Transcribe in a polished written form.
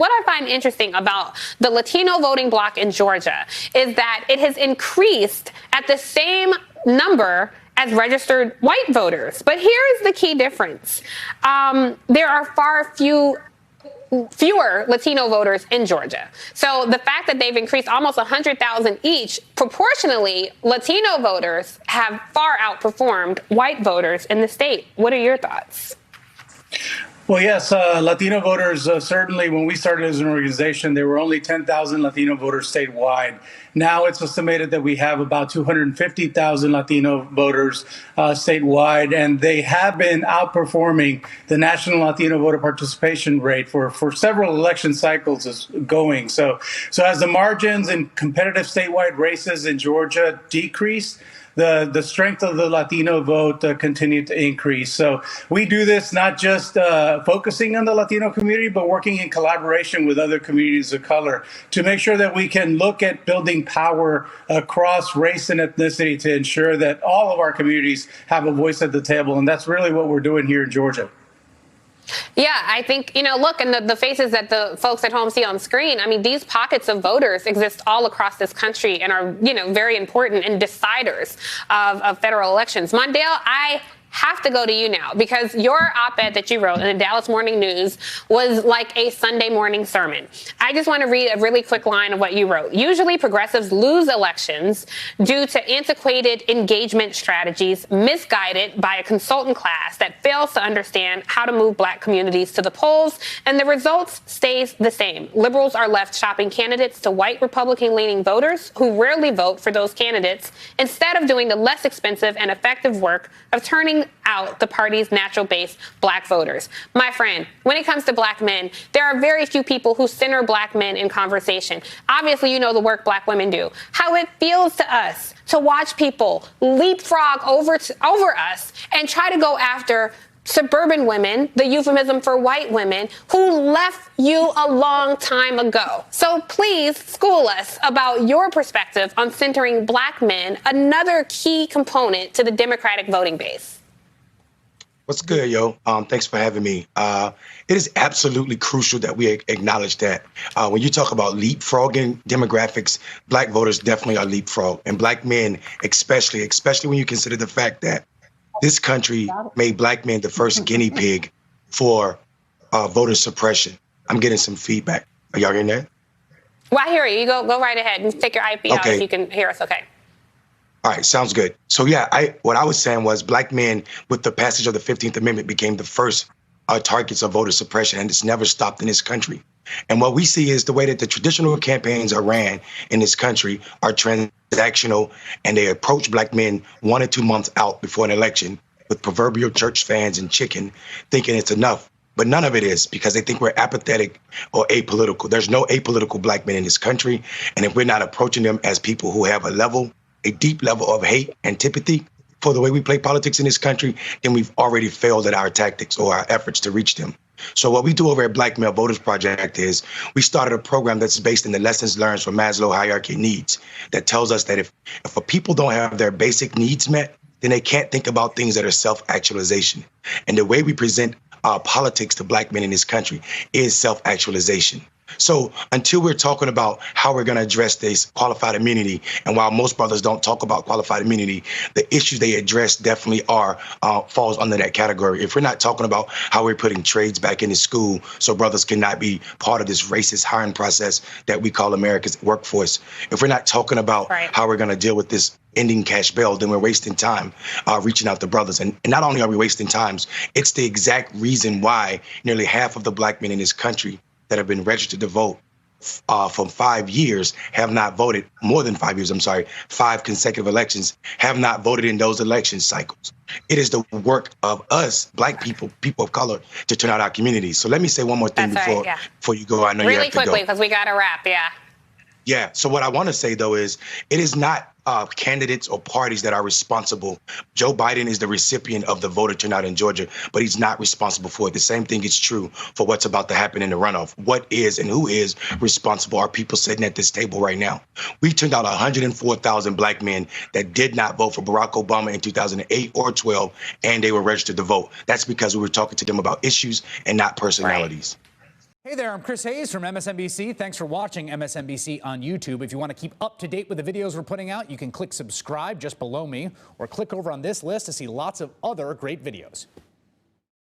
What I find interesting about the Latino voting bloc in Georgia is that it has increased at the same number as registered white voters. But here is the key difference. There are fewer Latino voters in Georgia. So the fact that they've increased almost 100,000 each, proportionally, Latino voters have far outperformed white voters in the state. What are your thoughts? Well, yes, Latino voters, certainly when we started as an organization, there were only 10,000 Latino voters statewide. Now it's estimated that we have about 250,000 Latino voters statewide, and they have been outperforming the national Latino voter participation rate for several election cycles going. So as the margins in competitive statewide races in Georgia decrease, the strength of the Latino vote continued to increase. So we do this not just focusing on the Latino community, but working in collaboration with other communities of color to make sure that we can look at building power across race and ethnicity to ensure that all of our communities have a voice at the table. And that's really what we're doing here in Georgia. Yeah, I think, look, and the faces that the folks at home see on screen, I mean, these pockets of voters exist all across this country and are, very important and deciders of federal elections. Mondale, I have to go to you now because your op-ed that you wrote in the Dallas Morning News was like a Sunday morning sermon. I just want to read a really quick line of what you wrote. Usually progressives lose elections due to antiquated engagement strategies misguided by a consultant class that fails to understand how to move black communities to the polls, and the results stays the same. Liberals are left shopping candidates to white Republican-leaning voters who rarely vote for those candidates instead of doing the less expensive and effective work of turning out the party's natural base, black voters. My friend, when it comes to black men, there are very few people who center black men in conversation. Obviously, you know the work black women do. How it feels to us to watch people leapfrog over us and try to go after suburban women, the euphemism for white women, who left you a long time ago. So please school us about your perspective on centering black men, another key component to the Democratic voting base. What's good, yo? Thanks for having me. It is absolutely crucial that we acknowledge that. When you talk about leapfrogging demographics, black voters definitely are leapfrog. And black men, especially when you consider the fact that this country made black men the first guinea pig for voter suppression. I'm getting some feedback. Are y'all hearing that? Well, I hear you. You go right ahead and take your IP out if you can hear us okay. All right, sounds good. So yeah, what I was saying was black men with the passage of the 15th Amendment became the first targets of voter suppression, and it's never stopped in this country. And what we see is the way that the traditional campaigns are ran in this country are transactional, and they approach black men 1 or 2 months out before an election with proverbial church fans and chicken, thinking it's enough. But none of it is, because they think we're apathetic or apolitical. There's no apolitical black men in this country. And if we're not approaching them as people who have a deep level of hate, antipathy for the way we play politics in this country, then we've already failed at our tactics or our efforts to reach them. So what we do over at Black Male Voters Project is we started a program that's based in the lessons learned from Maslow hierarchy of needs that tells us that if a people don't have their basic needs met, then they can't think about things that are self-actualization. And the way we present politics to black men in this country is self-actualization. So until we're talking about how we're going to address this qualified immunity, and while most brothers don't talk about qualified immunity, the issues they address definitely falls under that category. If we're not talking about how we're putting trades back into school so brothers cannot be part of this racist hiring process that we call America's workforce, if we're not talking about how we're going to deal with this ending cash bail, then we're wasting time reaching out to brothers. And not only are we wasting times, it's the exact reason why nearly half of the black men in this country that have been registered to vote for 5 years have not voted, more than 5 years, 5 consecutive elections, have not voted in those election cycles. It is the work of us, black people, people of color, to turn out our communities. So let me say one more thing before you go. I know you have to go. Really quickly, because we got to wrap, Yeah, so what I want to say, though, is it is not candidates or parties that are responsible. Joe Biden is the recipient of the voter turnout in Georgia, but he's not responsible for it. The same thing is true for what's about to happen in the runoff. What is and who is responsible are people sitting at this table right now. We turned out 104,000 black men that did not vote for Barack Obama in 2008 or 12, and they were registered to vote. That's because we were talking to them about issues and not personalities. Hey, Hey there, I'm Chris Hayes from MSNBC. Thanks for watching MSNBC on YouTube. If you want to keep up to date with the videos we're putting out, you can click subscribe just below me or click over on this list to see lots of other great videos.